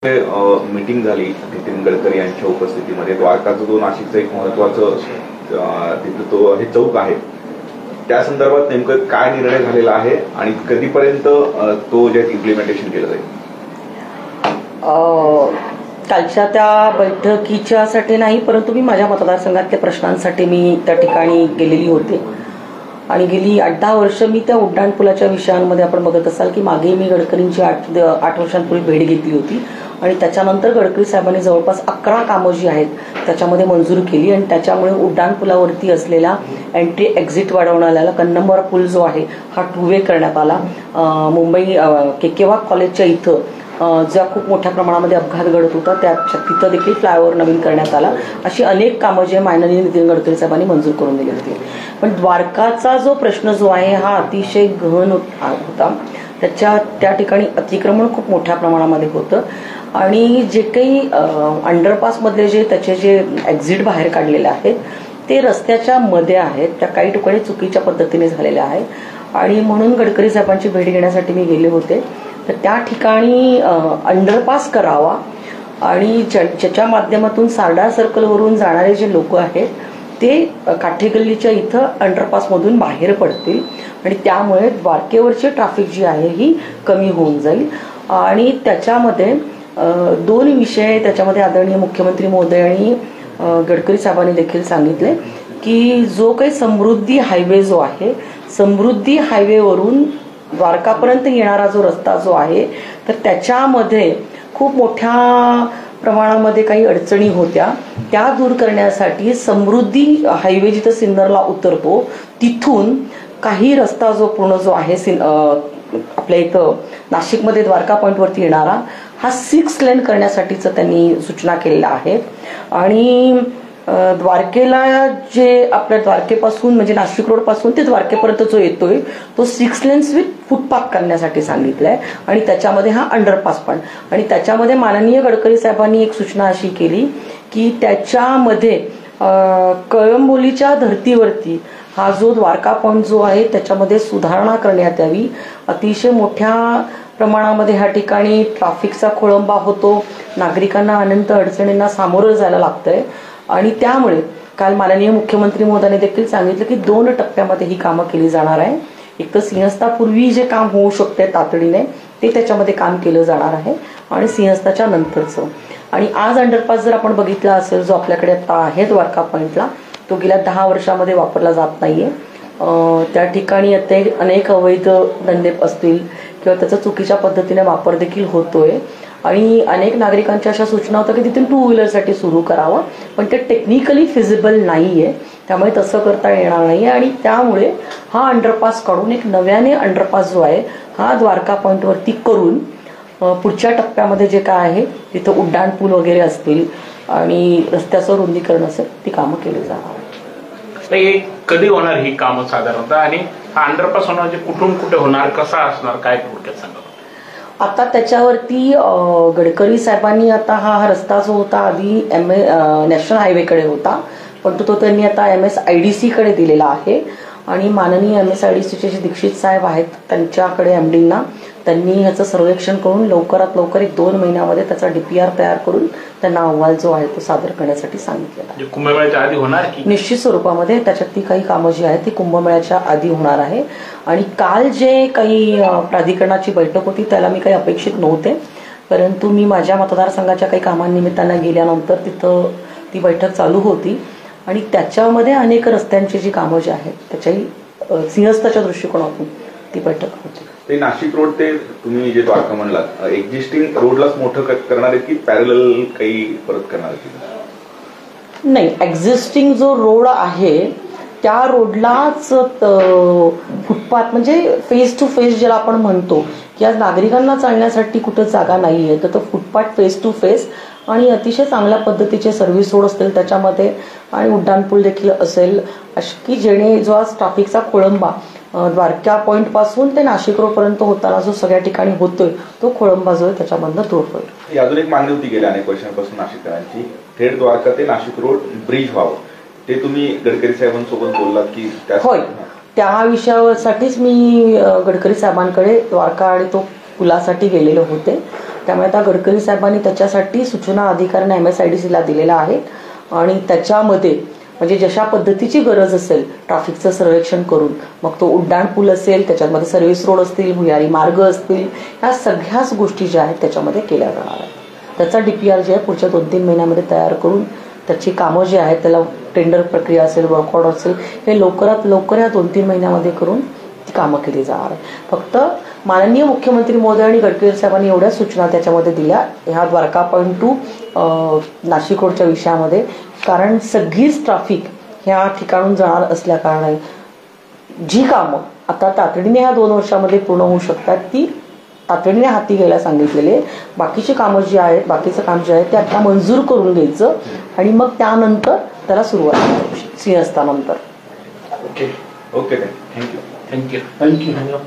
Meeting झाली नितीन गडकरी यांच्या उपस्थितीमध्ये. द्वारकाचं जो नाशिकचं एक महत्वाचं तिथं तो हे चौक आहे, त्या संदर्भात नेमकं काय निर्णय झालेला आहे आणि कधीपर्यंत तो जे इम्प्लिमेंटेशन केलं जाईल? कालच्या त्या बैठकीच्यासाठी नाही, परंतु मी माझ्या मतदारसंघातल्या प्रश्नांसाठी मी त्या ठिकाणी गेलेली होते आणि गेली 8-10 वर्ष मी त्या उड्डाणपुलाच्या विषयांमध्ये आपण बघत असाल की मागे मी गडकरींची 8 वर्षांपूर्वी भेट घेतली होती आणि त्याच्यानंतर गडकरी साहेबांनी जवळपास 11 कामं जी आहेत त्याच्यामध्ये मंजूर केली आणि त्याच्यामुळे उड्डाणपुलावरती असलेला एंट्री एक्झिट वाढवण्यात कन्नमवार पूल जो आहे हा 2 वे करण्यात आला. मुंबई केकेवाक कॉलेजच्या इथं ज्या खूप मोठ्या प्रमाणामध्ये अपघात घडत होता तिथं देखील फ्लायओव्हर नवीन करण्यात आला. अशी अनेक कामं जे माननीय नितीन गडकरी साहेबांनी मंजूर करून दिली होती. पण द्वारकाचा जो प्रश्न जो आहे हा अतिशय गहन होता. त्या ठिकाणी अतिक्रमण खूप मोठ्या प्रमाणामध्ये होतं आणि जे काही अंडरपासमधले त्याचे जे एक्झिट बाहेर काढलेले आहेत ते रस्त्याच्या मध्ये आहेत, त्या काही ठिकाणी चुकीच्या पद्धतीने झालेल्या आहेत आणि म्हणून गडकरी साहेबांची भेट घेण्यासाठी मी गेले होते. तर त्या ठिकाणी अंडरपास करावा आणि ज्याच्या माध्यमातून सारडा सर्कलवरून जाणारे जे लोक आहेत ते काठेगल्लीच्या इथं अंडरपासमधून बाहेर पडतील आणि त्यामुळे द्वारकेवरची ट्रॅफिक जी आहे ही कमी होऊन जाईल. आणि त्याच्यामध्ये 2 विषय त्याच्यामध्ये आदरणीय मुख्यमंत्री महोदयांनी गडकरी साहेबांनी देखील सांगितले की जो काही समृद्धी हायवे जो आहे, समृद्धी हायवेवरून द्वारकापर्यंत येणारा जो रस्ता जो आहे तर त्याच्यामध्ये खूप मोठ्या प्रमाणामध्ये काही अडचणी होत्या, त्या दूर करण्यासाठी समृद्धी हायवे जिथं सिन्नरला उतरतो तिथून काही रस्ता जो पूर्ण जो आहे आपल्या इथं नाशिकमध्ये द्वारका पॉइंटवरती येणारा हा 6 लेन करण्यासाठीचं त्यांनी सूचना केलेल्या आहेत. आणि द्वारकेला जे आपल्या द्वारकेपासून म्हणजे नाशिक रोड पासून ते द्वारकेपर्यंत जो येतोय तो 6 लेन्स विथ फुटपाथ करण्यासाठी सांगितलंय आणि त्याच्यामध्ये हा अंडरपास पण. आणि त्याच्यामध्ये माननीय गडकरी साहेबांनी एक सूचना अशी केली की त्याच्यामध्ये कळंबोलीच्या धर्तीवरती हा जो द्वारका पॉइंट जो आहे त्याच्यामध्ये सुधारणा करण्यात यावी. अतिशय मोठ्या प्रमाणामध्ये ह्या ठिकाणी ट्रॅफिकचा खोळंबा होतो, नागरिकांना अनंत अडचणींना सामोरं जायला लागतंय आणि त्यामुळे काल माननीय मुख्यमंत्री महोदयांनी देखील सांगितलं की 2 टप्प्यामध्ये ही कामं केली जाणार आहे. एक तर सिंहस्थापूर्वी जे काम होऊ शकते तातडीने ते त्याच्यामध्ये काम केलं जाणार आहे आणि सिंहस्थाच्या नंतरचं. आणि आज अंडरपास जर आपण बघितला असेल जो आपल्याकडे आता आहे द्वारका पॉइंटला, तो गेल्या 10 वर्षामध्ये वापरला जात नाहीये. त्या ठिकाणी आता अनेक अवैध धंदे असतील किंवा त्याचा चुकीच्या पद्धतीने वापर देखील होतोय आणि अनेक नागरिकांच्या अशा सूचना होत्या की तिथून 2 व्हीलरसाठी सुरू करावं, पण ते टेक्निकली फिजिबल नाहीये, त्यामुळे तसं करता येणार नाहीये. आणि त्यामुळे हा अंडरपास काढून एक नव्याने अंडरपास जो आहे हा द्वारका पॉइंटवरती करून पुढच्या टप्प्यामध्ये जे काय आहे तिथं उड्डाण पूल वगैरे असतील आणि रस्त्याचं रुंदीकरण असेल ती कामं केली जाणार. कधी होणार ही कामं साधारणतः आणि हा अंडरपास होणार कुठून कुठे होणार, कसा असणार, काय थोडक्यात सांगा. आता त्याच्यावरती गडकरी साहेबांनी आता हा रस्ता जो होता आधी नॅशनल हायवेकडे होता, पण तो त्यांनी आता MSIDC कडे दिलेला आहे आणि माननीय MSIDCचे जे दीक्षित साहेब आहेत त्यांच्याकडे MDना त्यांनी ह्याचं सर्वेक्षण करून लवकरात लवकर 1-2 महिन्यामध्ये त्याचा DPR तयार करून त्यांना अहवाल जो आहे तो सादर करण्यासाठी सांगितलेला आहे. कुंभमेळ्याच्या आधी होणार की निश्चित स्वरूपामध्ये त्याच्यात ती काही कामं जी आहेत ती कुंभमेळ्याच्या आधी होणार आहे. आणि काल जे काही प्राधिकरणाची बैठक होती त्याला मी काही अपेक्षित नव्हते, परंतु मी माझ्या मतदारसंघाच्या काही कामांनिमित्तानं गेल्यानंतर तिथं ती बैठक चालू होती आणि त्याच्यामध्ये अनेक रस्त्यांची जी कामं जी आहेत त्याच्याही सिंहस्थाच्या दृष्टिकोनातून ती बैठक होती. ते नाशिक रोड ते तुम्ही जे द्वारका म्हणलात एक्झिस्टिंग रोडलाच मोठं करणार आहेत की पॅरलल काही परत करणार आहेत? नाही, एक्झिस्टिंग जो रोड आहे त्या रोडलाच फुटपाथ म्हणजे फेस टू फेस ज्याला आपण म्हणतो की आज नागरिकांना चालण्यासाठी कुठं जागा नाहीये तर तो फुटपाथ फेस टू फेस आणि अतिशय चांगल्या पद्धतीचे सर्व्हिस रोड असतील त्याच्यामध्ये आणि उड्डाणपूल देखील असेल की जेणे जो आज ट्रॅफिकचा खोळंबा द्वारका पॉइंट पासून ते नाशिक रोड पर्यंत होताना जो सगळ्या ठिकाणी होतोय तो खोळंबा जो आहे त्याच्यामधनं दूर होईल. अजून एक मागणी होती गेल्या अनेक वर्षांपासून नाशिककरांची, थेट द्वारका ते नाशिक रोड ब्रिज व्हावं, ते तुम्ही गडकरी साहेबांसोबत बोललात की? होय, त्या विषयासाठीच मी गडकरी साहेबांकडे द्वारका आणि तो पुलासाठी गेलेले होते त्यामुळे आता गडकरी साहेबांनी त्याच्यासाठी सूचना अधिकाऱ्यांना MSIDCला दिलेल्या आहेत आणि त्याच्यामध्ये म्हणजे जशा पद्धतीची गरज असेल ट्रॅफिकचं सर्वेक्षण करून, मग तो उड्डाण पूल असेल, त्याच्यामध्ये सर्व्हिस रोड असतील, भुयारी मार्ग असतील, ह्या सगळ्याच गोष्टी ज्या आहेत त्याच्यामध्ये केल्या जाणार आहेत. त्याचा DPR जे आहे पुढच्या 2-3 महिन्यामध्ये तयार करून त्याची कामं जी आहेत त्याला टेंडर प्रक्रिया असेल, वर्कआउट असेल, हे लवकरात लवकर या 2-3 महिन्यामध्ये करून ती कामं केली जाणार आहे. फक्त माननीय मुख्यमंत्री महोदय आणि गडकरी साहेबांनी एवढ्या सूचना त्याच्यामध्ये दिल्या ह्या द्वारका पॉईंट टू नाशिक रोडच्या विषयामध्ये, कारण सगळीच ट्रॅफिक ह्या ठिकाणून जाणार असल्या कारणाने जी कामं आता तातडीने ह्या 2 वर्षामध्ये पूर्ण होऊ शकतात ती तातडीने हाती घ्यायला सांगितलेले. बाकीची कामं जी आहेत, बाकीचं काम जे आहे ते आता मंजूर करून घ्यायचं आणि मग त्यानंतर त्याला सुरुवात करायची सिंहस्थानंतर. Okay okay thank you. Thank you. Thank you.